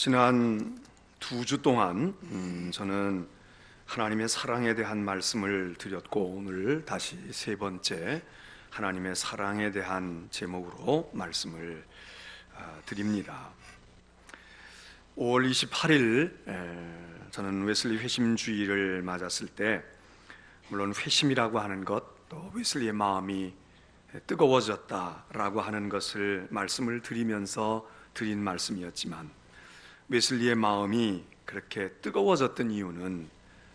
지난 2주 동안 저는 하나님의 사랑에 대한 말씀을 드렸고, 오늘 다시 세 번째 하나님의 사랑에 대한 제목으로 말씀을 드립니다. 5월 28일 저는 웨슬리 회심주의를 맞았을 때, 물론 회심이라고 하는 것, 또 웨슬리의 마음이 뜨거워졌다라고 하는 것을 말씀을 드리면서 드린 말씀이었지만, 웨슬리의 마음이 그렇게 뜨거워졌던 이유는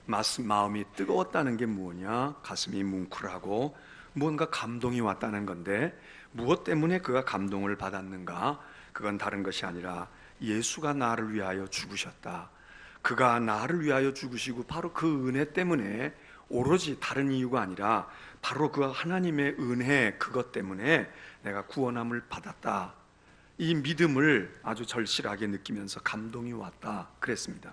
마음이 뜨거웠다는 게 뭐냐? 가슴이 뭉클하고 무언가 감동이 왔다는 건데, 무엇 때문에 그가 감동을 받았는가? 그건 다른 것이 아니라 예수가 나를 위하여 죽으셨다. 그가 나를 위하여 죽으시고 바로 그 은혜 때문에, 오로지 다른 이유가 아니라 바로 그 하나님의 은혜, 그것 때문에 내가 구원함을 받았다. 이 믿음을 아주 절실하게 느끼면서 감동이 왔다 그랬습니다.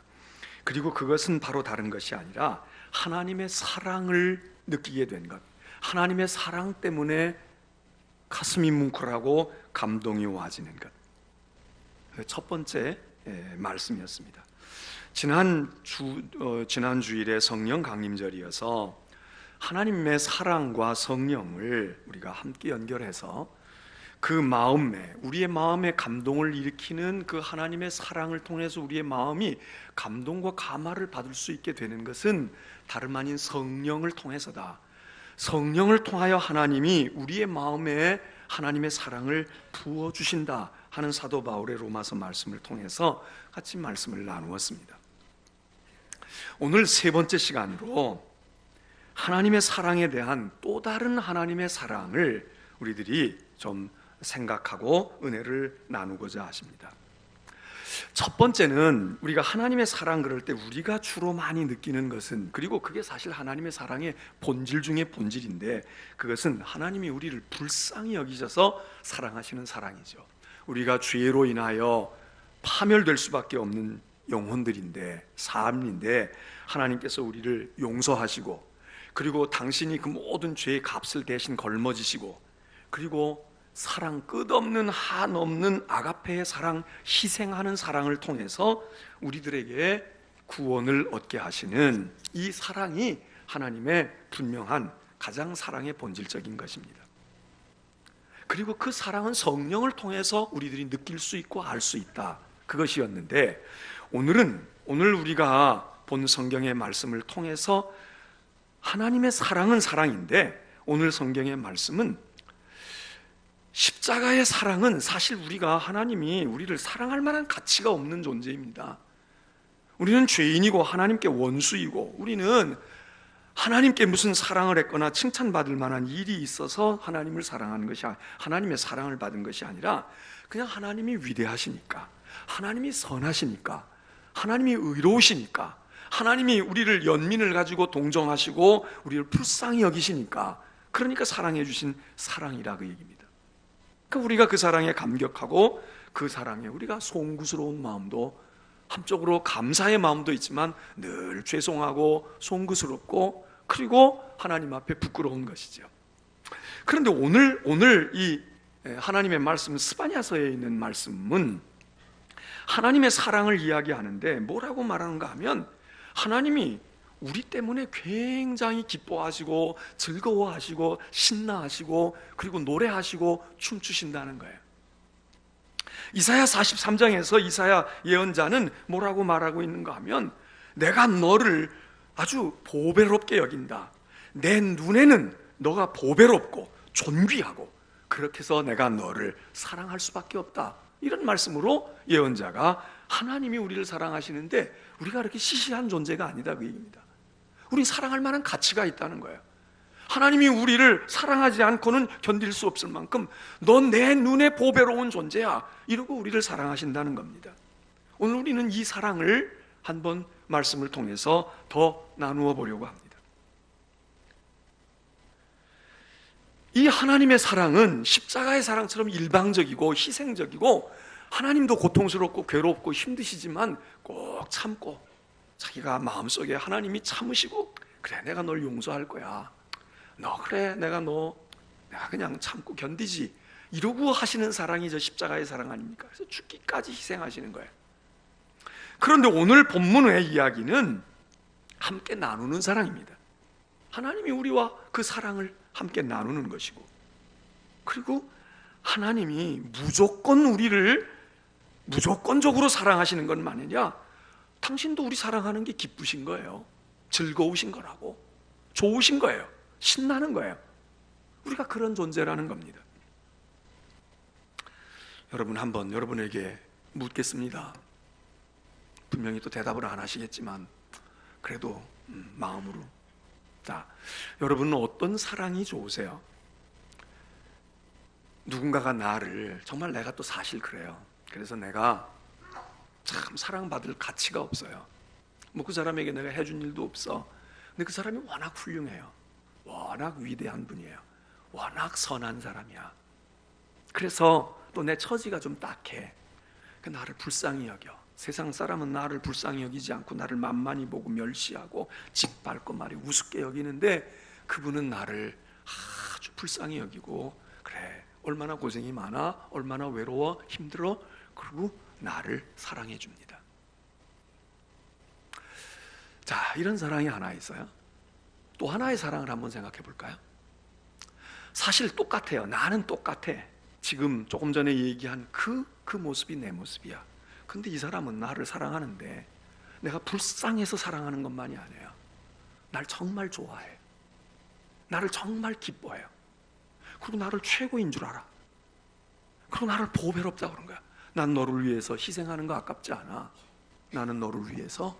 그리고 그것은 바로 다른 것이 아니라 하나님의 사랑을 느끼게 된 것, 하나님의 사랑 때문에 가슴이 뭉클하고 감동이 와지는 것, 첫 번째 말씀이었습니다. 지난 주일에 성령 강림절이어서 하나님의 사랑과 성령을 우리가 함께 연결해서 그 마음에, 우리의 마음에 감동을 일으키는 그 하나님의 사랑을 통해서 우리의 마음이 감동과 감화를 받을 수 있게 되는 것은 다름 아닌 성령을 통해서다. 성령을 통하여 하나님이 우리의 마음에 하나님의 사랑을 부어주신다 하는 사도 바울의 로마서 말씀을 통해서 같이 말씀을 나누었습니다. 오늘 세 번째 시간으로 하나님의 사랑에 대한 또 다른 하나님의 사랑을 우리들이 좀 생각하고 은혜를 나누고자 하십니다. 첫 번째는, 우리가 하나님의 사랑 그럴 때 우리가 주로 많이 느끼는 것은, 그리고 그게 사실 하나님의 사랑의 본질 중에 본질인데, 그것은 하나님이 우리를 불쌍히 여기셔서 사랑하시는 사랑이죠. 우리가 죄로 인하여 파멸될 수밖에 없는 영혼들인데, 삶인데, 하나님께서 우리를 용서하시고, 그리고 당신이 그 모든 죄의 값을 대신 걸머지시고, 그리고 사랑, 끝없는 한없는 아가페의 사랑, 희생하는 사랑을 통해서 우리들에게 구원을 얻게 하시는 이 사랑이 하나님의 분명한 가장 사랑의 본질적인 것입니다. 그리고 그 사랑은 성령을 통해서 우리들이 느낄 수 있고 알 수 있다, 그것이었는데, 오늘 우리가 본 성경의 말씀을 통해서 하나님의 사랑은 사랑인데, 오늘 성경의 말씀은 십자가의 사랑은 사실 우리가, 하나님이 우리를 사랑할 만한 가치가 없는 존재입니다. 우리는 죄인이고 하나님께 원수이고, 우리는 하나님께 무슨 사랑을 했거나 칭찬받을 만한 일이 있어서 하나님을 사랑하는 것이, 하나님의 사랑을 받은 것이 아니라 그냥 하나님이 위대하시니까, 하나님이 선하시니까, 하나님이 의로우시니까, 하나님이 우리를 연민을 가지고 동정하시고 우리를 불쌍히 여기시니까, 그러니까 사랑해 주신 사랑이라, 그 얘기입니다. 그러니까 우리가 그 사랑에 감격하고, 그 사랑에 우리가 송구스러운 마음도, 한쪽으로 감사의 마음도 있지만 늘 죄송하고 송구스럽고, 그리고 하나님 앞에 부끄러운 것이죠. 그런데 오늘 이 하나님의 말씀, 스바냐서에 있는 말씀은 하나님의 사랑을 이야기하는데 뭐라고 말하는가 하면, 하나님이 우리 때문에 굉장히 기뻐하시고 즐거워하시고 신나하시고 그리고 노래하시고 춤추신다는 거예요. 이사야 43장에서 이사야 예언자는 뭐라고 말하고 있는가 하면, 내가 너를 아주 보배롭게 여긴다. 내 눈에는 너가 보배롭고 존귀하고, 그렇게 해서 내가 너를 사랑할 수밖에 없다. 이런 말씀으로 예언자가 하나님이 우리를 사랑하시는데 우리가 그렇게 시시한 존재가 아니다, 그 얘기입니다. 우리 사랑할 만한 가치가 있다는 거예요. 하나님이 우리를 사랑하지 않고는 견딜 수 없을 만큼 넌 내 눈에 보배로운 존재야, 이러고 우리를 사랑하신다는 겁니다. 오늘 우리는 이 사랑을 한번 말씀을 통해서 더 나누어 보려고 합니다. 이 하나님의 사랑은 십자가의 사랑처럼 일방적이고 희생적이고, 하나님도 고통스럽고 괴롭고 힘드시지만 꼭 참고, 자기가 마음속에 하나님이 참으시고, 그래 내가 널 용서할 거야, 그래 내가 그냥 참고 견디지, 이러고 하시는 사랑이 저 십자가의 사랑 아닙니까? 그래서 죽기까지 희생하시는 거예요. 그런데 오늘 본문의 이야기는 함께 나누는 사랑입니다. 하나님이 우리와 그 사랑을 함께 나누는 것이고, 그리고 하나님이 무조건 우리를 무조건적으로 사랑하시는 건 아니냐, 당신도 우리 사랑하는 게 기쁘신 거예요. 즐거우신 거라고, 좋으신 거예요. 신나는 거예요. 우리가 그런 존재라는 겁니다. 여러분, 한번 여러분에게 묻겠습니다. 분명히 또 대답을 안 하시겠지만 그래도 마음으로, 자, 여러분은 어떤 사랑이 좋으세요? 누군가가 나를, 정말 내가 또 사실 그래요, 그래서 내가 참 사랑받을 가치가 없어요. 뭐 그 사람에게 내가 해준 일도 없어. 근데 그 사람이 워낙 훌륭해요. 워낙 위대한 분이에요. 워낙 선한 사람이야. 그래서 또 내 처지가 좀 딱해. 그 나를 불쌍히 여겨. 세상 사람은 나를 불쌍히 여기지 않고 나를 만만히 보고 멸시하고 짓밟고 말이 우습게 여기는데, 그분은 나를 아주 불쌍히 여기고, 그래, 얼마나 고생이 많아, 얼마나 외로워, 힘들어, 그리고 나를 사랑해 줍니다. 자, 이런 사랑이 하나 있어요. 또 하나의 사랑을 한번 생각해 볼까요? 사실 똑같아요. 나는 똑같아. 지금 조금 전에 얘기한 그 모습이 내 모습이야. 근데 이 사람은 나를 사랑하는데 내가 불쌍해서 사랑하는 것만이 아니에요. 날 정말 좋아해. 나를 정말 기뻐해요. 그리고 나를 최고인 줄 알아. 그리고 나를 보배롭다고 그런 거야. 난 너를 위해서 희생하는 거 아깝지 않아. 나는 너를 위해서,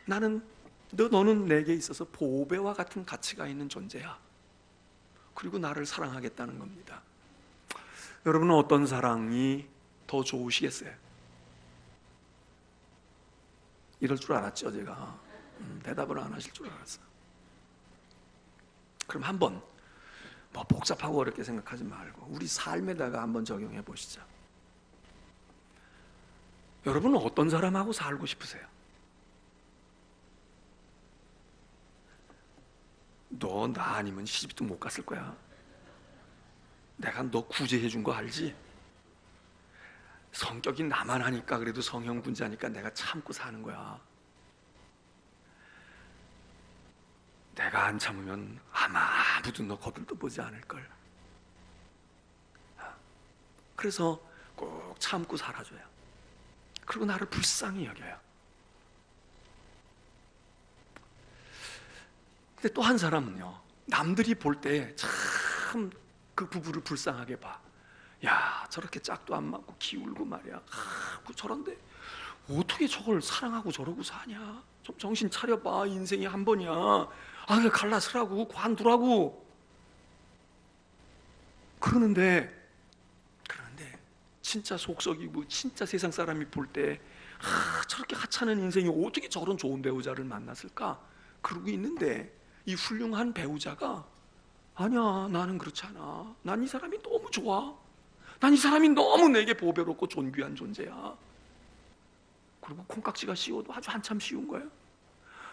너는 내게 있어서 보배와 같은 가치가 있는 존재야. 그리고 나를 사랑하겠다는 겁니다. 여러분은 어떤 사랑이 더 좋으시겠어요? 이럴 줄 알았죠, 제가. 대답을 안 하실 줄 알았어요. 그럼 한번 뭐 복잡하고 어렵게 생각하지 말고 우리 삶에다가 한번 적용해 보시죠. 여러분은 어떤 사람하고 살고 싶으세요? 너 나 아니면 시집도 못 갔을 거야. 내가 너 구제해 준 거 알지? 성격이 나만 하니까, 그래도 성형군자니까 내가 참고 사는 거야. 내가 안 참으면 아마 아무도 너 거들떠 보지 않을걸. 그래서 꼭 참고 살아줘요. 그리고 나를 불쌍히 여겨요. 근데 또 한 사람은요, 남들이 볼 때 참 그 부부를 불쌍하게 봐. 야, 저렇게 짝도 안 맞고 기울고 말이야. 저런데 어떻게 저걸 사랑하고 저러고 사냐? 좀 정신 차려봐. 인생이 한 번이야. 갈라서라고, 관두라고. 그러는데 진짜 속썩이고 진짜 세상 사람이 볼 때 저렇게 하찮은 인생이 어떻게 저런 좋은 배우자를 만났을까? 그러고 있는데 이 훌륭한 배우자가, 아니야, 나는 그렇지 않아. 난 이 사람이 너무 좋아. 난 이 사람이 너무 내게 보배롭고 존귀한 존재야. 그리고 콩깍지가 씌워도 아주 한참 씌운 거예요.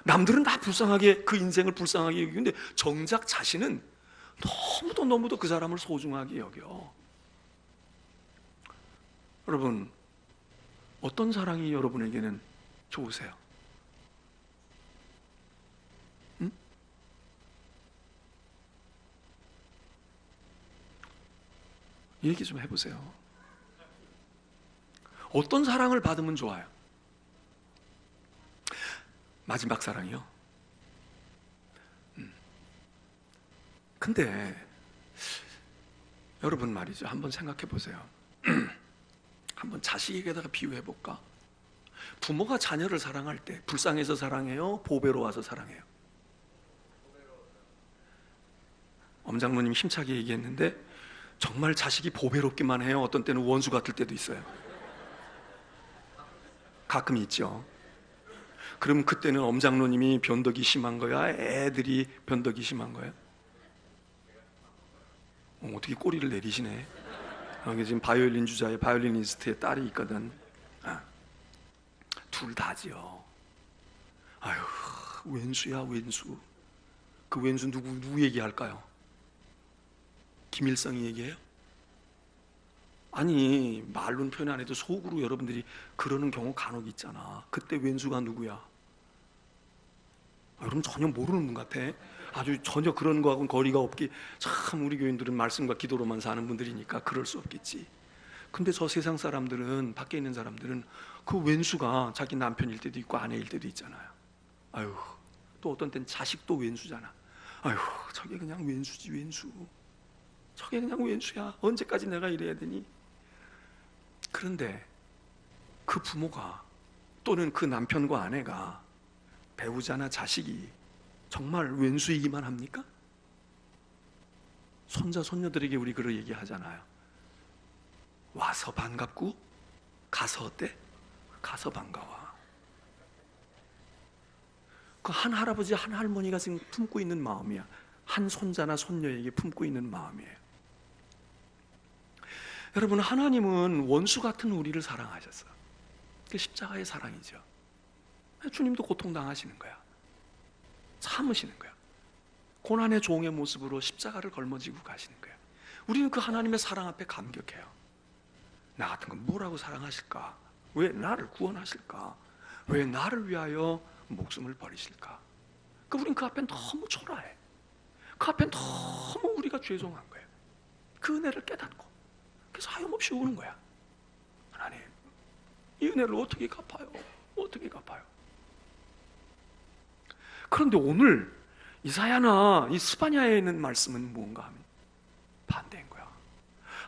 남들은 다 불쌍하게, 그 인생을 불쌍하게 여기는데 정작 자신은 너무도 그 사람을 소중하게 여겨. 여러분, 어떤 사랑이 여러분에게는 좋으세요? 응? 얘기 좀 해보세요. 어떤 사랑을 받으면 좋아요? 마지막 사랑이요? 근데 여러분 말이죠, 한번 생각해 보세요. 한번 자식에게다가 비유해 볼까? 부모가 자녀를 사랑할 때 불쌍해서 사랑해요? 보배로워서 사랑해요? 엄장로님 힘차게 얘기했는데 정말 자식이 보배롭기만 해요? 어떤 때는 원수 같을 때도 있어요? 가끔 있죠. 그럼 그때는 엄장로님이 변덕이 심한 거야? 애들이 변덕이 심한 거야? 어떻게 꼬리를 내리시네. 여기 지금 바이올린 주자의 바이올리니스트의 딸이 있거든. 둘 다지요. 아유, 왼수야, 왼수. 그 왼수 누구 얘기할까요? 김일성이 얘기해요? 아니, 말로는 표현 안 해도 속으로 여러분들이 그러는 경우 간혹 있잖아. 그때 왼수가 누구야? 여러분 전혀 모르는 분 같아. 아주 전혀 그런 거하고는 거리가 없기. 참 우리 교인들은 말씀과 기도로만 사는 분들이니까 그럴 수 없겠지. 근데 저 세상 사람들은, 밖에 있는 사람들은 그 왼수가 자기 남편일 때도 있고 아내일 때도 있잖아요. 아유, 또 어떤 땐 자식도 왼수잖아. 아유, 저게 그냥 왼수지, 왼수. 저게 그냥 왼수야. 언제까지 내가 이래야 되니? 그런데 그 부모가, 또는 그 남편과 아내가, 배우자나 자식이 정말 왼수이기만 합니까? 손자 손녀들에게 우리 그런 얘기 하잖아요. 와서 반갑고 가서 어때? 가서 반가워. 그 한 할아버지 한 할머니가 지금 품고 있는 마음이야. 한 손자나 손녀에게 품고 있는 마음이에요. 여러분, 하나님은 원수 같은 우리를 사랑하셨어. 그게 십자가의 사랑이죠. 주님도 고통당하시는 거야. 참으시는 거야. 고난의 종의 모습으로 십자가를 걸머지고 가시는 거야. 우리는 그 하나님의 사랑 앞에 감격해요. 나 같은 건 뭐라고 사랑하실까? 왜 나를 구원하실까? 왜 나를 위하여 목숨을 버리실까? 우리는 그 앞에 너무 초라해. 그 앞에 너무 우리가 죄송한 거예요. 그 은혜를 깨닫고, 그래서 하염없이 우는 거야. 하나님, 이 은혜를 어떻게 갚아요? 어떻게 갚아요? 그런데 오늘 이사야나 이 스바냐에 있는 말씀은 뭔가 하면 반대인 거야.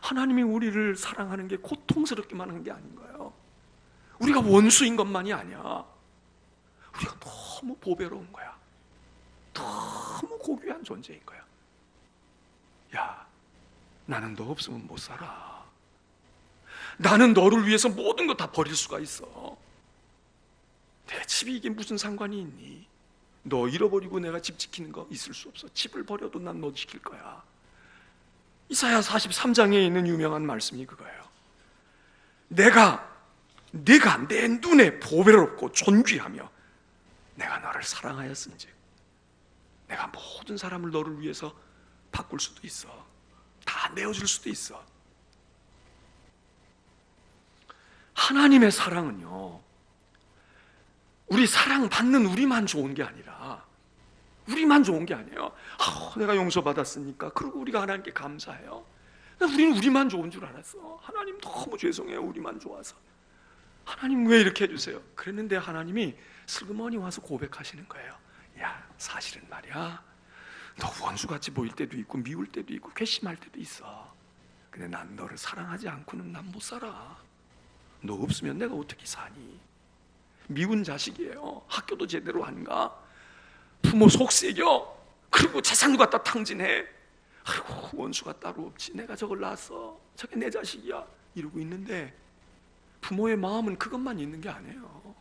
하나님이 우리를 사랑하는 게 고통스럽기만 한 게 아닌 거예요. 우리가 원수인 것만이 아니야. 우리가 너무 보배로운 거야. 너무 고귀한 존재인 거야. 야, 나는 너 없으면 못 살아. 나는 너를 위해서 모든 거 다 버릴 수가 있어. 내 집이 이게 무슨 상관이 있니? 너 잃어버리고 내가 집 지키는 거 있을 수 없어. 집을 버려도 난 너 지킬 거야. 이사야 43장에 있는 유명한 말씀이 그거예요. 내가 내 눈에 보배롭고 존귀하며 내가 너를 사랑하였은즉 내가 모든 사람을 너를 위해서 바꿀 수도 있어. 다 내어줄 수도 있어. 하나님의 사랑은요, 우리 사랑받는 우리만 좋은 게 아니라, 우리만 좋은 게 아니에요. 내가 용서받았으니까 그리고 우리가 하나님께 감사해요. 우리는 우리만 좋은 줄 알았어. 하나님 너무 죄송해요. 우리만 좋아서. 하나님 왜 이렇게 해주세요? 그랬는데 하나님이 슬그머니 와서 고백하시는 거예요. 야, 사실은 말이야, 너 원수같이 보일 때도 있고 미울 때도 있고 괘씸할 때도 있어. 근데 난 너를 사랑하지 않고는 난 못 살아. 너 없으면 내가 어떻게 사니? 미운 자식이에요. 학교도 제대로 안 가. 부모 속색여. 그리고 재산도 갖다 탕진해. 아이고, 원수가 따로 없지. 내가 저걸 낳았어. 저게 내 자식이야. 이러고 있는데 부모의 마음은 그것만 있는 게 아니에요.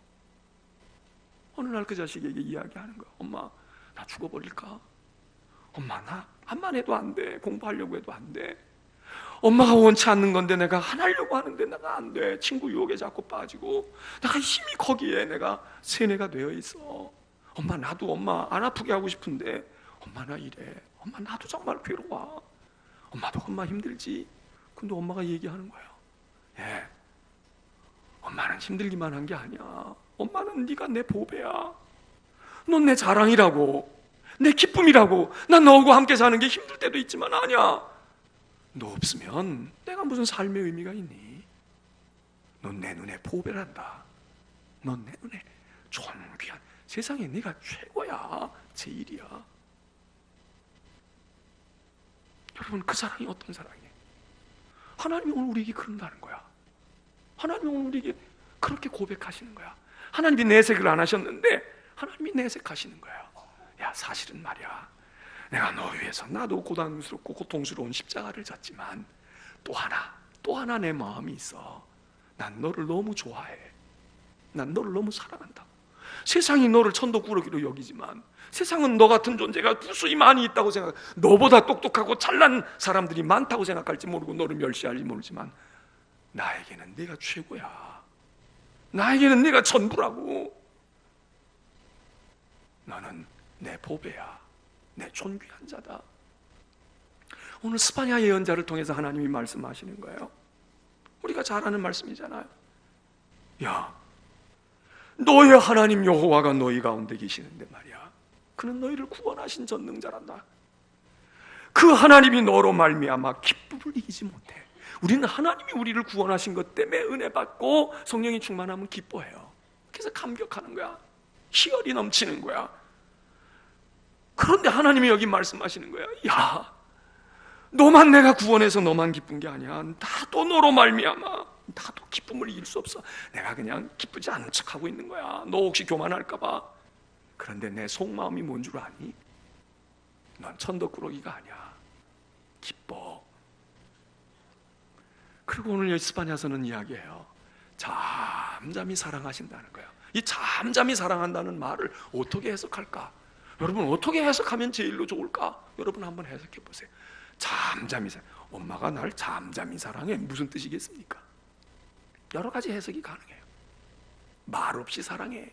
어느 날 그 자식에게 이야기하는 거야. 엄마, 나 죽어버릴까? 엄마, 나 한만 해도 안 돼. 공부하려고 해도 안 돼. 엄마가 원치 않는 건데 내가 안 하려고 하는데 내가 안 돼. 친구 유혹에 자꾸 빠지고 내가 힘이 거기에 내가 세뇌가 되어 있어. 엄마, 나도 엄마 안 아프게 하고 싶은데 엄마 나 이래. 엄마 나도 정말 괴로워. 엄마도 엄마 힘들지. 근데 엄마가 얘기하는 거예요. 예, 엄마는 힘들기만 한 게 아니야. 엄마는 네가 내 보배야. 넌 내 자랑이라고, 내 기쁨이라고. 난 너하고 함께 사는 게 힘들 때도 있지만 아니야. 너 없으면 내가 무슨 삶의 의미가 있니? 넌 내 눈에 보배란다. 넌 내 눈에 존귀한, 세상에 네가 최고야. 제일이야. 여러분, 그 사랑이 어떤 사랑이에요? 하나님이 오늘 우리에게 그런다는 거야. 하나님이 오늘 우리에게 그렇게 고백하시는 거야. 하나님이 내색을 안 하셨는데 하나님이 내색하시는 거예요. 야, 사실은 말이야, 내가 너 위해서 나도 고단스럽고 고통스러운 십자가를 졌지만 또 하나 내 마음이 있어. 난 너를 너무 좋아해. 난 너를 너무 사랑한다. 세상이 너를 천도꾸러기로 여기지만 세상은 너 같은 존재가 무수히 많이 있다고 생각, 너보다 똑똑하고 잘난 사람들이 많다고 생각할지 모르고 너를 멸시할지 모르지만 나에게는 네가 최고야. 나에게는 네가 전부라고. 너는 내 보배야. 내 존귀한 자다. 오늘 스바냐 예언자를 통해서 하나님이 말씀하시는 거예요. 우리가 잘 아는 말씀이잖아요. 야, 너의 하나님 여호와가 너희 가운데 계시는데 말이야, 그는 너희를 구원하신 전능자란다. 그 하나님이 너로 말미암아 기쁨을 이기지 못해. 우리는 하나님이 우리를 구원하신 것 때문에 은혜 받고 성령이 충만하면 기뻐해요. 그래서 감격하는 거야. 희열이 넘치는 거야. 그런데 하나님이 여기 말씀하시는 거야. 야, 너만 내가 구원해서 너만 기쁜 게 아니야. 나도 너로 말미암아 나도 기쁨을 이길 수 없어. 내가 그냥 기쁘지 않은 척하고 있는 거야. 너 혹시 교만할까 봐. 그런데 내 속마음이 뭔 줄 아니? 넌 천덕꾸러기가 아니야. 기뻐. 그리고 오늘 이스파냐서는 이야기해요. 잠잠히 사랑하신다는 거예요. 이 잠잠히 사랑한다는 말을 어떻게 해석할까? 여러분, 어떻게 해석하면 제일로 좋을까? 여러분 한번 해석해 보세요. 잠잠히 사랑. 엄마가 날 잠잠히 사랑해. 무슨 뜻이겠습니까? 여러 가지 해석이 가능해요. 말 없이 사랑해.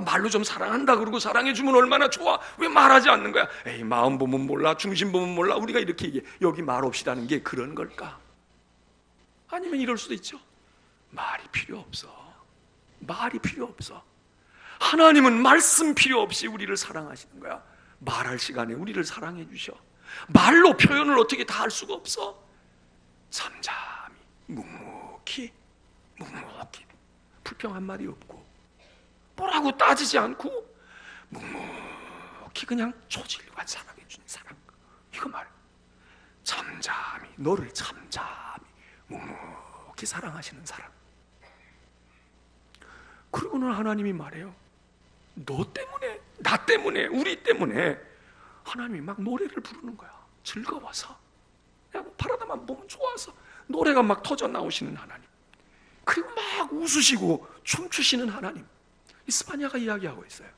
말로 좀 사랑한다 그러고 사랑해주면 얼마나 좋아. 왜 말하지 않는 거야? 에이, 마음 보면 몰라, 중심 보면 몰라. 우리가 이렇게 얘기해. 여기 말 없이라는 게 그런 걸까? 아니면 이럴 수도 있죠. 말이 필요 없어. 말이 필요 없어. 하나님은 말씀 필요 없이 우리를 사랑하시는 거야. 말할 시간에 우리를 사랑해 주셔. 말로 표현을 어떻게 다 할 수가 없어. 잠잠히 묵묵히 불평 한 마디 없고 뭐라고 따지지 않고 묵묵히 그냥 초질과 사랑해 주는 사람. 이거 말이야. 잠잠히, 너를 잠잠히 묵묵히 사랑하시는 사람. 그리고는 하나님이 말해요. 너 때문에, 나 때문에, 우리 때문에 하나님이 막 노래를 부르는 거야. 즐거워서, 그냥 바라다만 보면 좋아서 노래가 막 터져 나오시는 하나님. 그리고 막 웃으시고 춤추시는 하나님. 이스파냐가 이야기하고 있어요.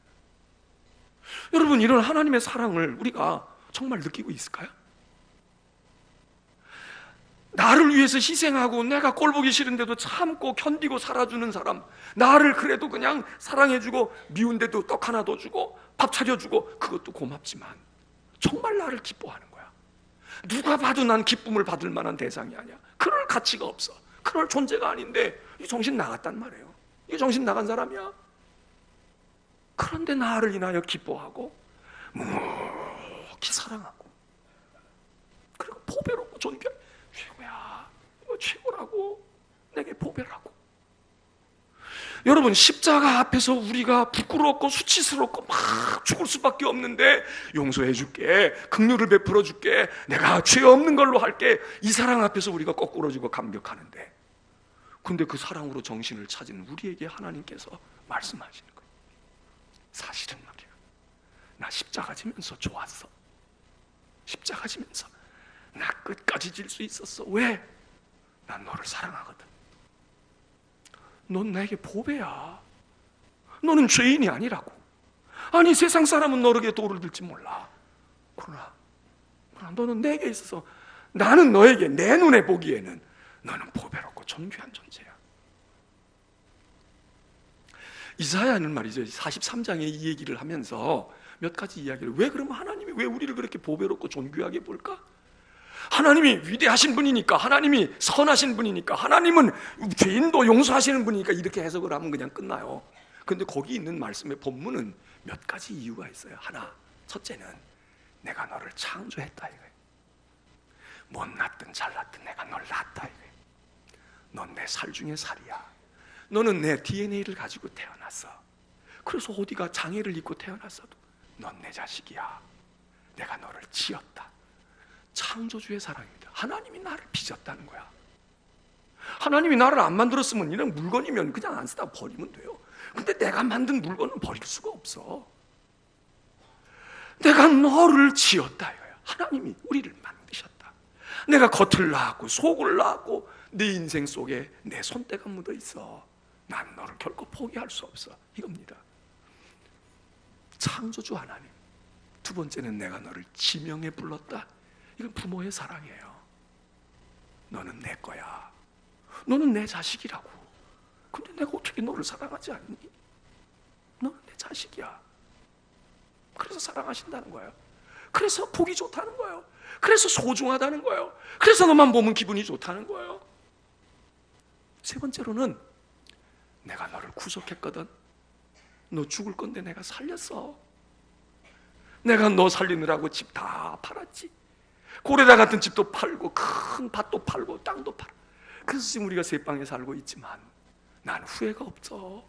여러분, 이런 하나님의 사랑을 우리가 정말 느끼고 있을까요? 나를 위해서 희생하고 내가 꼴보기 싫은데도 참고 견디고 살아주는 사람, 나를 그래도 그냥 사랑해주고 미운데도 떡 하나 더 주고 밥 차려주고, 그것도 고맙지만 정말 나를 기뻐하는 거야. 누가 봐도 난 기쁨을 받을 만한 대상이 아니야. 그럴 가치가 없어. 그럴 존재가 아닌데 이 정신 나갔단 말이에요. 이 정신 나간 사람이야. 그런데 나를 인하여 기뻐하고 묵묵히 사랑하고, 그리고 보배롭고 존귀해. 최고야, 이거 최고라고, 내게 보배라고. 여러분, 십자가 앞에서 우리가 부끄럽고 수치스럽고 막 죽을 수밖에 없는데, 용서해 줄게, 긍휼을 베풀어 줄게, 내가 죄 없는 걸로 할게, 이 사랑 앞에서 우리가 거꾸러지고 감격하는데, 근데 그 사랑으로 정신을 찾은 우리에게 하나님께서 말씀하시는 거예요. 사실은 말이야, 나 십자가 지면서 좋았어. 십자가 지면서 나 끝까지 질 수 있었어. 왜? 난 너를 사랑하거든. 넌 나에게 보배야. 너는 죄인이 아니라고. 아니, 세상 사람은 너에게 돌을 들지 몰라. 그러나 너는 내게 있어서, 나는 너에게, 내 눈에 보기에는 너는 보배롭고 존귀한 존재야. 이사야는 말이죠, 43장에 이 얘기를 하면서 몇 가지 이야기를, 왜 그러면 하나님이 왜 우리를 그렇게 보배롭고 존귀하게 볼까? 하나님이 위대하신 분이니까, 하나님이 선하신 분이니까, 하나님은 죄인도 용서하시는 분이니까, 이렇게 해석을 하면 그냥 끝나요. 그런데 거기 있는 말씀의 본문은 몇 가지 이유가 있어요. 하나, 첫째는 내가 너를 창조했다 이거예요. 못났든 잘났든 내가 널 낳았다 이거예요. 넌 내 살 중에 살이야. 너는 내 DNA를 가지고 태어났어. 그래서 어디가 장애를 입고 태어났어도 넌 내 자식이야. 내가 너를 지었다. 창조주의 사랑입니다. 하나님이 나를 빚었다는 거야. 하나님이 나를 안 만들었으면 이런 물건이면 그냥 안 쓰다 버리면 돼요. 근데 내가 만든 물건은 버릴 수가 없어. 내가 너를 지었다 이거야. 하나님이 우리를 만드셨다. 내가 겉을 나왔고 속을 나왔고 내 인생 속에 내 손때가 묻어 있어. 난 너를 결코 포기할 수 없어. 이겁니다. 창조주 하나님. 두 번째는 내가 너를 지명해 불렀다. 이건 부모의 사랑이에요. 너는 내 거야. 너는 내 자식이라고. 근데 내가 어떻게 너를 사랑하지 않니? 너는 내 자식이야. 그래서 사랑하신다는 거예요. 그래서 보기 좋다는 거예요. 그래서 소중하다는 거예요. 그래서 너만 보면 기분이 좋다는 거예요. 세 번째로는 내가 너를 구속했거든. 너 죽을 건데 내가 살렸어. 내가 너 살리느라고 집 다 팔았지. 고레다 같은 집도 팔고 큰 밭도 팔고 땅도 팔고. 그래서 지금 우리가 새 방에 살고 있지만 난 후회가 없어.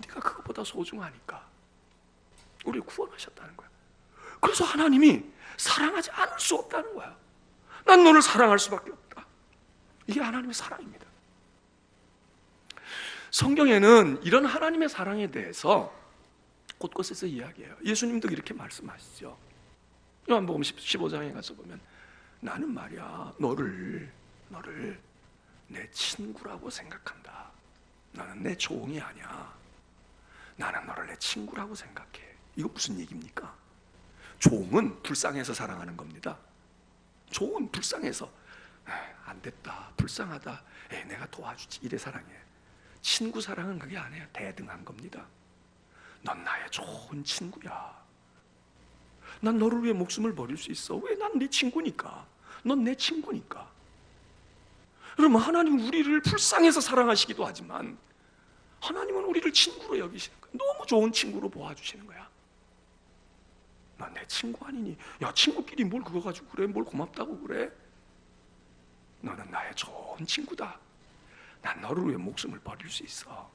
네가 그것보다 소중하니까 우리를 구원하셨다는 거야. 그래서 하나님이 사랑하지 않을 수 없다는 거야. 난 너를 사랑할 수밖에 없다. 이게 하나님의 사랑입니다. 성경에는 이런 하나님의 사랑에 대해서 곳곳에서 이야기해요. 예수님도 이렇게 말씀하시죠. 요한복음 15장에 가서 보면 나는 말이야 너를 내 친구라고 생각한다. 나는 내 종이 아니야. 나는 너를 내 친구라고 생각해. 이거 무슨 얘기입니까? 종은 불쌍해서 사랑하는 겁니다. 종은 불쌍해서 안 됐다, 불쌍하다, 내가 도와주지, 이래 사랑해. 친구 사랑은 그게 아니에요. 대등한 겁니다. 넌 나의 좋은 친구야. 난 너를 위해 목숨을 버릴 수 있어. 왜? 난 네 친구니까. 넌 내 친구니까. 여러분, 하나님 우리를 불쌍해서 사랑하시기도 하지만 하나님은 우리를 친구로 여기시는 거야. 너무 좋은 친구로 보아주시는 거야. 넌 내 친구 아니니? 야, 친구끼리 뭘 그거 가지고 그래? 뭘 고맙다고 그래? 너는 나의 좋은 친구다. 난 너를 위해 목숨을 버릴 수 있어.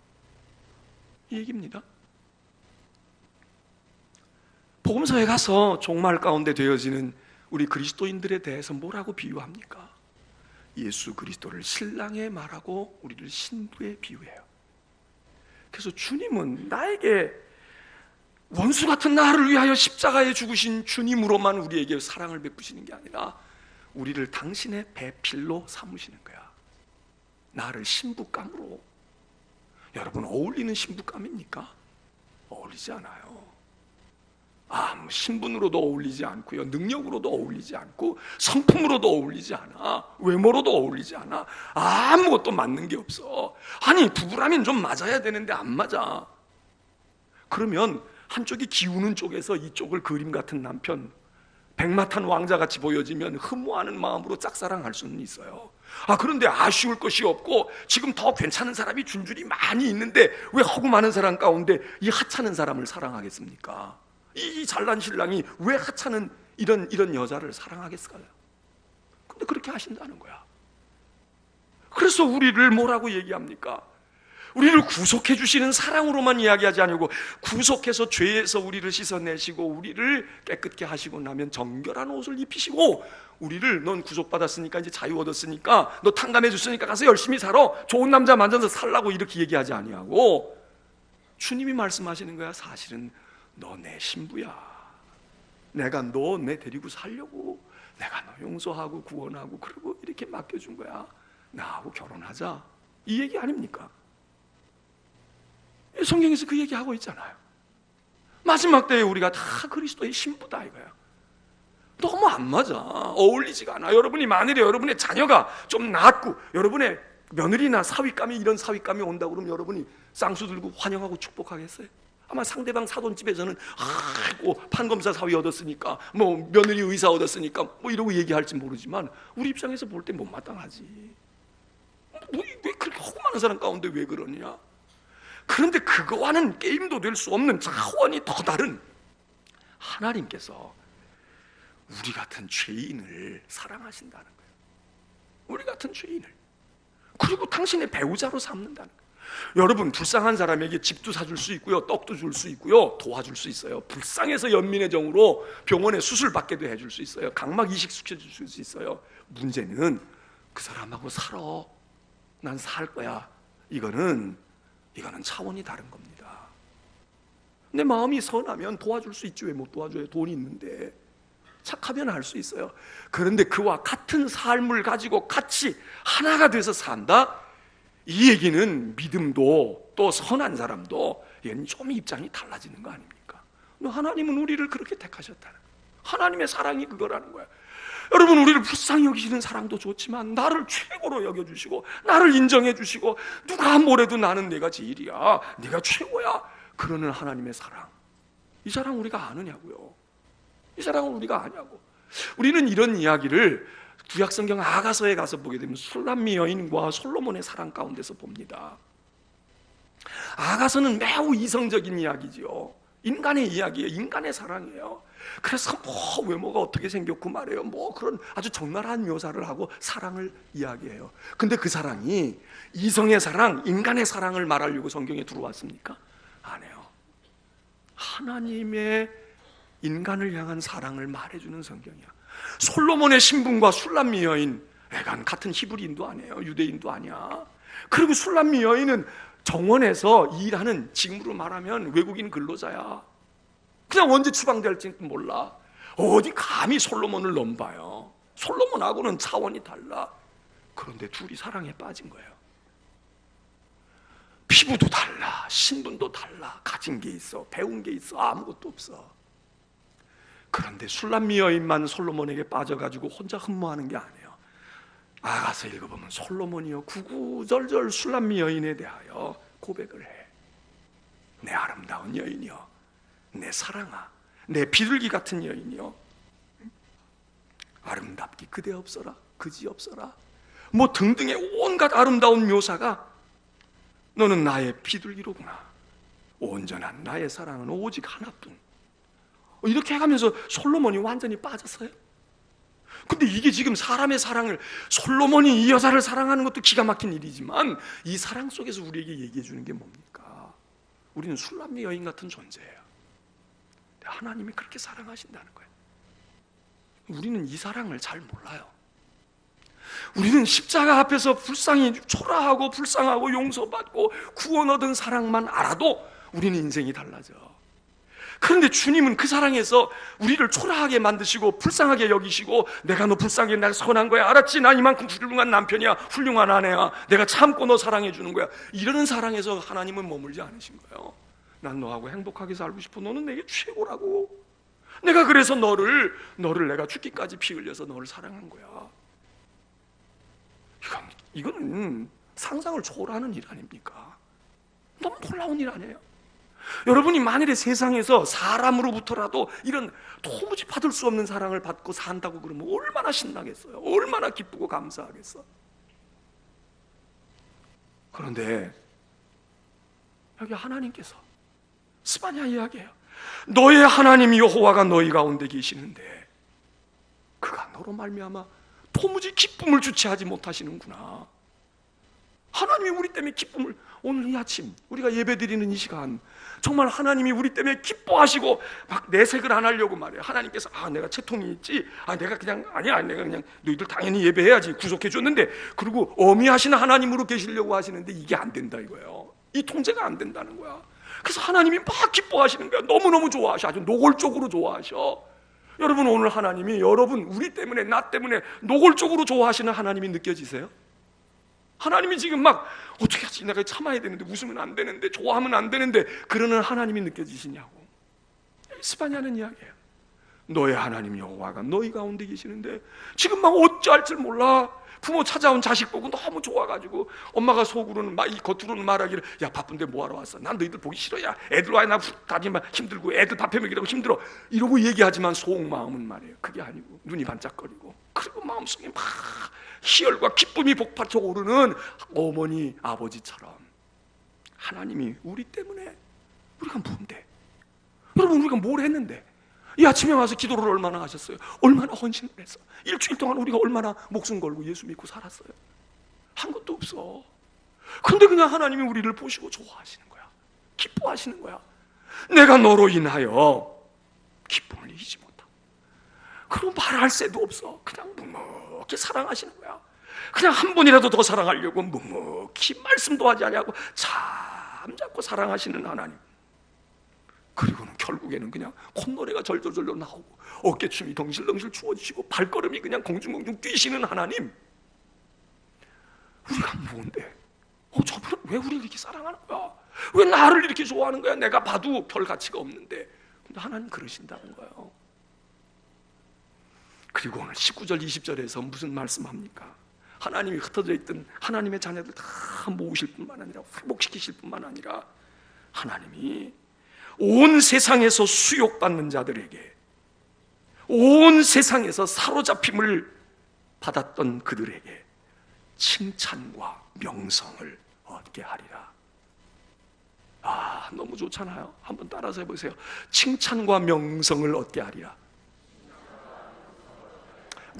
이 얘기입니다. 복음서에 가서 종말 가운데 되어지는 우리 그리스도인들에 대해서 뭐라고 비유합니까? 예수 그리스도를 신랑에 말하고 우리를 신부에 비유해요. 그래서 주님은 나에게 원수 같은 나를 위하여 십자가에 죽으신 주님으로만 우리에게 사랑을 베푸시는 게 아니라 우리를 당신의 배필로 삼으시는 거야. 나를 신부감으로. 여러분, 어울리는 신부감입니까? 어울리지 않아요. 신분으로도 어울리지 않고요, 능력으로도 어울리지 않고, 성품으로도 어울리지 않아, 외모로도 어울리지 않아. 아무것도 맞는 게 없어. 아니, 부부라면 좀 맞아야 되는데 안 맞아. 그러면 한쪽이 기우는 쪽에서 이쪽을 그림 같은 남편, 백마탄 왕자같이 보여지면 흠모하는 마음으로 짝사랑할 수는 있어요. 그런데 아쉬울 것이 없고 지금 더 괜찮은 사람이 줄줄이 많이 있는데 왜 허구 많은 사람 가운데 이 하찮은 사람을 사랑하겠습니까? 이 잘난 신랑이 왜 하찮은 이런 여자를 사랑하겠어요? 근데 그렇게 하신다는 거야. 그래서 우리를 뭐라고 얘기합니까? 우리를 구속해 주시는 사랑으로만 이야기하지 않고 구속해서 죄에서 우리를 씻어내시고 우리를 깨끗게 하시고 나면 정결한 옷을 입히시고 우리를 넌 구속받았으니까 이제 자유 얻었으니까 너 탕감해 줬으니까 가서 열심히 살아. 좋은 남자 만나서 살라고 이렇게 얘기하지 아니하고 주님이 말씀하시는 거야. 사실은 너 내 신부야. 내가 너 내 데리고 살려고 내가 너 용서하고 구원하고 그리고 이렇게 맡겨준 거야. 나하고 결혼하자. 이 얘기 아닙니까? 성경에서 그 얘기하고 있잖아요. 마지막 때에 우리가 다 그리스도의 신부다 이거야. 너무 안 맞아. 어울리지가 않아. 여러분이 만일에 여러분의 자녀가 좀 낫고 여러분의 며느리나 사윗감이 이런 사윗감이 온다고 그러면 여러분이 쌍수 들고 환영하고 축복하겠어요? 아마 상대방 사돈집에서는 아이고 판검사 사위 얻었으니까 뭐 며느리 의사 얻었으니까 뭐 이러고 얘기할지 모르지만 우리 입장에서 볼 때 못마땅하지. 왜 그렇게 허구많은 사람 가운데 왜 그러냐? 그런데 그거와는 게임도 될 수 없는 차원이 더 다른 하나님께서 우리 같은 죄인을 사랑하신다는 거예요. 우리 같은 죄인을. 그리고 당신의 배우자로 삼는다는 거예요. 여러분, 불쌍한 사람에게 집도 사줄 수 있고요, 떡도 줄 수 있고요, 도와줄 수 있어요. 불쌍해서 연민의 정으로 병원에 수술 받게도 해줄 수 있어요. 각막 이식 시켜줄 수 있어요. 문제는 그 사람하고 살아. 난 살 거야. 이거는 차원이 다른 겁니다. 내 마음이 선하면 도와줄 수 있지. 왜 못 도와줘요? 돈이 있는데. 착하면 할 수 있어요. 그런데 그와 같은 삶을 가지고 같이 하나가 돼서 산다? 이 얘기는 믿음도 또 선한 사람도 얘는 좀 입장이 달라지는 거 아닙니까? 하나님은 우리를 그렇게 택하셨다는 거예요. 하나님의 사랑이 그거라는 거예요. 여러분, 우리를 불쌍히 여기시는 사랑도 좋지만 나를 최고로 여겨주시고 나를 인정해 주시고 누가 뭐래도 나는 내가 제일이야, 네가 최고야, 그러는 하나님의 사랑, 이 사랑 우리가 아느냐고요. 이 사랑을 우리가 아냐고. 우리는 이런 이야기를 구약성경 아가서에 가서 보게 되면 술람미 여인과 솔로몬의 사랑 가운데서 봅니다. 아가서는 매우 이성적인 이야기지요. 인간의 이야기예요. 인간의 사랑이에요. 그래서 외모가 어떻게 생겼고 말이에요. 그런 아주 적나라한 묘사를 하고 사랑을 이야기해요. 근데 그 사랑이 이성의 사랑, 인간의 사랑을 말하려고 성경에 들어왔습니까? 안 해요. 하나님의 인간을 향한 사랑을 말해주는 성경이야. 솔로몬의 신분과 술람미 여인, 애간 같은 히브리인도 아니에요. 유대인도 아니야. 그리고 술람미 여인은 정원에서 일하는, 지금으로 말하면 외국인 근로자야. 그냥 언제 추방될지 몰라. 어디 감히 솔로몬을 넘봐요. 솔로몬하고는 차원이 달라. 그런데 둘이 사랑에 빠진 거예요. 피부도 달라, 신분도 달라, 가진 게 있어, 배운 게 있어, 아무것도 없어. 그런데 술람미 여인만 솔로몬에게 빠져가지고 혼자 흠모하는 게 아니에요. 아가서 읽어보면 솔로몬이요 구구절절 술람미 여인에 대하여 고백을 해. 내 아름다운 여인이요, 내 사랑아, 내 비둘기 같은 여인이요, 아름답기 그대 없어라, 그지 없어라, 등등의 온갖 아름다운 묘사가 너는 나의 비둘기로구나. 온전한 나의 사랑은 오직 하나뿐. 이렇게 해가면서 솔로몬이 완전히 빠졌어요. 근데 이게 지금 사람의 사랑을, 솔로몬이 이 여자를 사랑하는 것도 기가 막힌 일이지만 이 사랑 속에서 우리에게 얘기해 주는 게 뭡니까? 우리는 술람미 여인 같은 존재예요. 하나님이 그렇게 사랑하신다는 거예요. 우리는 이 사랑을 잘 몰라요. 우리는 십자가 앞에서 불쌍히 초라하고 불쌍하고 용서받고 구원 얻은 사랑만 알아도 우리는 인생이 달라져. 그런데 주님은 그 사랑에서 우리를 초라하게 만드시고 불쌍하게 여기시고, 내가 너 불쌍해, 내가 선한 거야, 알았지? 나 이만큼 훌륭한 남편이야, 훌륭한 아내야, 내가 참고 너 사랑해 주는 거야, 이러는 사랑에서 하나님은 머물지 않으신 거예요. 난 너하고 행복하게 살고 싶어. 너는 내게 최고라고. 내가 그래서 너를 내가 죽기까지 피 흘려서 너를 사랑한 거야. 이거는 상상을 초월하는 일 아닙니까? 너무 놀라운 일 아니에요? 여러분이 만일에 세상에서 사람으로부터라도 이런 도무지 받을 수 없는 사랑을 받고 산다고 그러면 얼마나 신나겠어요? 얼마나 기쁘고 감사하겠어? 그런데 여기 하나님께서 스바냐 이야기해요. 너의 하나님 여호와가 너희 가운데 계시는데 그가 너로 말미암아 도무지 기쁨을 주체하지 못하시는구나. 하나님이 우리 때문에 기쁨을, 오늘 이 아침 우리가 예배드리는 이 시간 정말 하나님이 우리 때문에 기뻐하시고 막 내색을 안 하려고 말해요. 하나님께서 내가 채통이 있지, 내가 그냥 내가 그냥 너희들 당연히 예배해야지 구속해 줬는데, 그리고 어미하시는 하나님으로 계시려고 하시는데 이게 안 된다 이거예요. 이 통제가 안 된다는 거야. 그래서 하나님이 막 기뻐하시는 거야. 너무너무 좋아하셔. 아주 노골적으로 좋아하셔. 여러분, 오늘 하나님이 여러분 우리 때문에, 나 때문에 노골적으로 좋아하시는 하나님이 느껴지세요? 하나님이 지금 막 어떻게 하지, 내가 참아야 되는데, 웃으면 안 되는데, 좋아하면 안 되는데, 그러는 하나님이 느껴지시냐고. 스바냐는 이야기예요. 너의 하나님 여호와가 너희 가운데 계시는데 지금 막 어찌할 줄 몰라. 부모 찾아온 자식 보고 너무 좋아가지고 엄마가 속으로는 겉으로는 말하기를, 야 바쁜데 뭐하러 왔어? 난 너희들 보기 싫어. 야 애들 와야 나 다니면 힘들고 애들 밥 해먹이라고 힘들어, 이러고 얘기하지만 속마음은 말이에요 그게 아니고 눈이 반짝거리고, 그리고 마음속에 막 희열과 기쁨이 복받쳐 오르는 어머니 아버지처럼 하나님이 우리 때문에, 우리가 뭔데? 여러분, 우리가 뭘 했는데? 이 아침에 와서 기도를 얼마나 하셨어요? 얼마나 헌신을 했어? 일주일 동안 우리가 얼마나 목숨 걸고 예수 믿고 살았어요? 한 것도 없어. 근데 그냥 하나님이 우리를 보시고 좋아하시는 거야. 기뻐하시는 거야. 내가 너로 인하여 기쁨을 이기지 못하. 그럼 말할 새도 없어. 그냥 묵묵히 사랑하시는 거야. 그냥 한 번이라도 더 사랑하려고 묵묵히 말씀도 하지 않냐고 잠자코 사랑하시는 하나님. 그리고는 결국에는 그냥 콧노래가 절절절절 나오고 어깨춤이 덩실덩실 추워지시고 발걸음이 그냥 공중공중 뛰시는 하나님. 우리가 뭔데? 저분은 왜 우리를 이렇게 사랑하는 거야? 왜 나를 이렇게 좋아하는 거야? 내가 봐도 별 가치가 없는데. 근데 하나님 그러신다는 거예요. 그리고 오늘 19절 20절에서 무슨 말씀합니까? 하나님이 흩어져 있던 하나님의 자녀들 다 모으실 뿐만 아니라 회복시키실 뿐만 아니라 하나님이 온 세상에서 수욕받는 자들에게, 온 세상에서 사로잡힘을 받았던 그들에게 칭찬과 명성을 얻게 하리라. 너무 좋잖아요. 한번 따라서 해보세요. 칭찬과 명성을 얻게 하리라.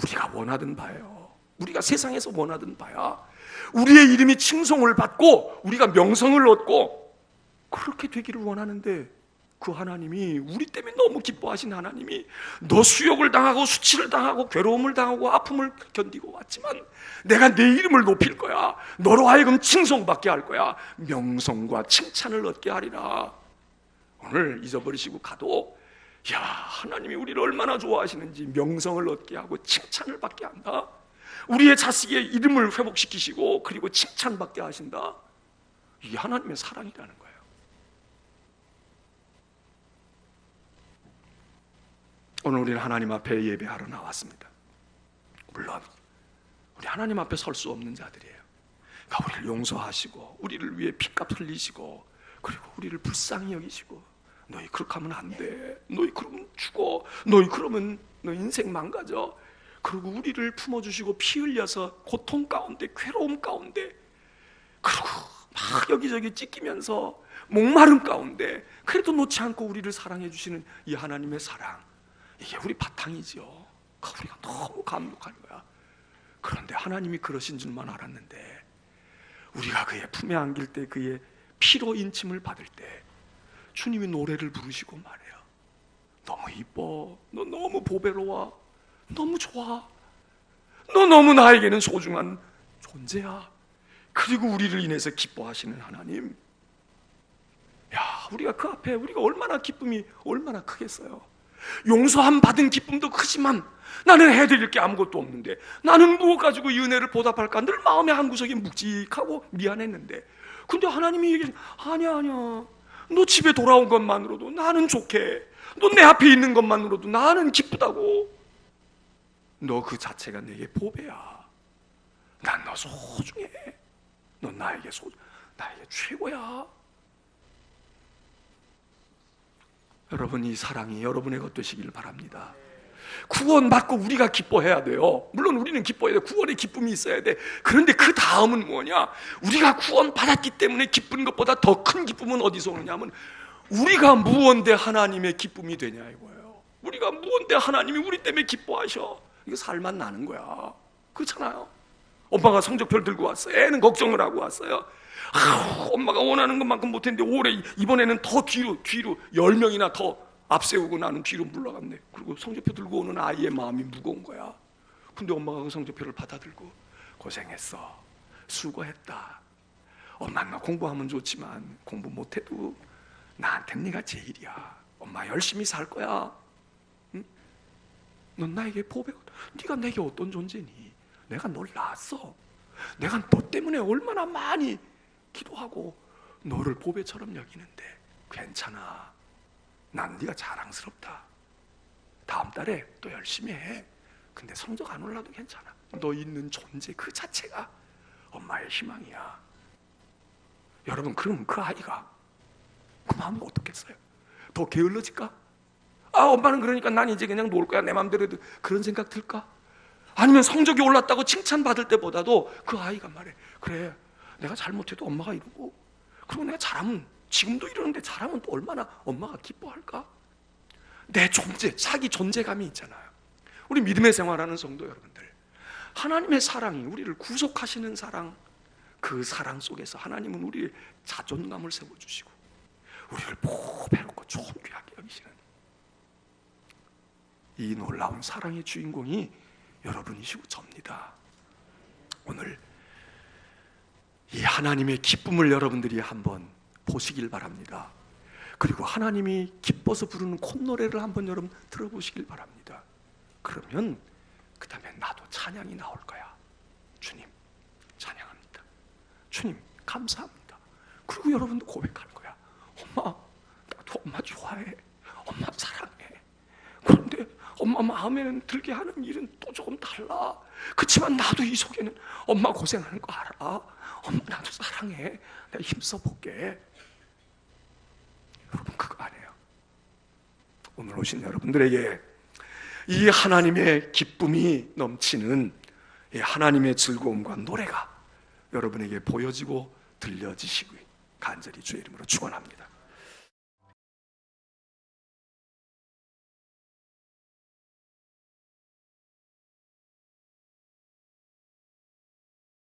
우리가 원하던 바예요. 우리가 세상에서 원하던 바야. 우리의 이름이 칭송을 받고 우리가 명성을 얻고 그렇게 되기를 원하는데, 그 하나님이, 우리 때문에 너무 기뻐하신 하나님이, 너 수욕을 당하고 수치를 당하고 괴로움을 당하고 아픔을 견디고 왔지만 내가 내 이름을 높일 거야. 너로 하여금 칭송받게 할 거야. 명성과 칭찬을 얻게 하리라. 오늘 잊어버리시고 가도, 하나님이 우리를 얼마나 좋아하시는지 명성을 얻게 하고 칭찬을 받게 한다. 우리의 자식의 이름을 회복시키시고 그리고 칭찬받게 하신다. 이게 하나님의 사랑이라는 거예요. 오늘 우리는 하나님 앞에 예배하러 나왔습니다. 물론 우리 하나님 앞에 설 수 없는 자들이에요. 그러니까 우리를 용서하시고 우리를 위해 핏값 흘리시고 그리고 우리를 불쌍히 여기시고, 너희 그렇게 하면 안 돼, 너희 그러면 죽어, 너희 그러면 너 인생 망가져, 그리고 우리를 품어주시고 피 흘려서 고통 가운데 괴로움 가운데 그리고 막 여기저기 찢기면서 목마름 가운데 그래도 놓지 않고 우리를 사랑해 주시는 이 하나님의 사랑, 이게 우리 바탕이죠. 우리가 너무 감동한 거야. 그런데 하나님이 그러신 줄만 알았는데, 우리가 그의 품에 안길 때, 그의 피로 인침을 받을 때 주님이 노래를 부르시고 말해요. 너무 이뻐, 너 너무 보배로워, 너무 좋아, 너 너무 나에게는 소중한 존재야. 그리고 우리를 인해서 기뻐하시는 하나님, 우리가 그 앞에 우리가 얼마나 기쁨이 얼마나 크겠어요. 용서함 받은 기쁨도 크지만 나는 해드릴 게 아무것도 없는데, 나는 무엇 가지고 이 은혜를 보답할까 늘 마음의 한구석이 묵직하고 미안했는데, 근데 하나님이 얘기하신, 아니야, 너 집에 돌아온 것만으로도 나는 좋게, 너 내 앞에 있는 것만으로도 나는 기쁘다고. 너 그 자체가 내게 보배야. 난 너 소중해. 넌 나에게 최고야. 여러분, 이 사랑이 여러분의 것 되시기를 바랍니다. 구원받고 우리가 기뻐해야 돼요. 물론 우리는 기뻐해야 돼. 구원의 기쁨이 있어야 돼. 그런데 그 다음은 뭐냐? 우리가 구원받았기 때문에 기쁜 것보다 더 큰 기쁨은 어디서 오느냐면, 우리가 무언데 하나님의 기쁨이 되냐 이거예요. 우리가 무언데 하나님이 우리 때문에 기뻐하셔. 이거 살만 나는 거야. 그렇잖아요. 엄마가 성적표를 들고 왔어요. 애는 걱정을 하고 왔어요. 엄마가 원하는 것만큼 못했는데 올해 이번에는 더 뒤로 10명이나 더 앞세우고 나는 뒤로 물러갔네. 그리고 성적표 들고 오는 아이의 마음이 무거운 거야. 근데 엄마가 그 성적표를 받아들고, 고생했어, 수고했다, 엄마 너 공부하면 좋지만 공부 못해도 나한텐 네가 제일이야, 엄마 열심히 살 거야, 응? 넌 나에게 보배거든. 네가 내게 어떤 존재니? 내가 널 낳았어. 내가 너 때문에 얼마나 많이 기도하고 너를 보배처럼 여기는데 괜찮아. 난 네가 자랑스럽다. 다음 달에 또 열심히 해. 근데 성적 안 올라도 괜찮아. 너 있는 존재 그 자체가 엄마의 희망이야. 여러분, 그럼 그 아이가 그 마음은 어떻겠어요? 더 게을러질까? 엄마는 그러니까 난 이제 그냥 놀 거야, 내 마음대로 해도, 그런 생각 들까? 아니면 성적이 올랐다고 칭찬받을 때보다도 그 아이가 말해, 그래, 내가 잘못해도 엄마가 이러고, 그리고 내가 잘하면, 지금도 이러는데 잘하면 또 얼마나 엄마가 기뻐할까? 내 존재, 자기 존재감이 있잖아요. 우리 믿음의 생활하는 성도 여러분들, 하나님의 사랑이, 우리를 구속하시는 사랑, 그 사랑 속에서 하나님은 우리의 자존감을 세워주시고 우리를 보배롭고 존귀하게 여기시는 이 놀라운 사랑의 주인공이 여러분이시고 접니다. 오늘 이 하나님의 기쁨을 여러분들이 한번 보시길 바랍니다. 그리고 하나님이 기뻐서 부르는 콧노래를 한번 여러분 들어보시길 바랍니다. 그러면 그 다음에 나도 찬양이 나올 거야. 주님 찬양합니다. 주님 감사합니다. 그리고 여러분도 고백하는 거야. 엄마, 나도 엄마 좋아해. 엄마 사랑해. 그런데 엄마 마음에는 들게 하는 일은 또 조금 달라. 그렇지만 나도 이 속에는 엄마 고생하는 거 알아. 엄마 나도 사랑해. 내가 힘써볼게. 여러분, 그거 안 해요. 오늘 오신 여러분들에게 이 하나님의 기쁨이 넘치는 이 하나님의 즐거움과 노래가 여러분에게 보여지고 들려지시기 간절히 주의 이름으로 축원합니다.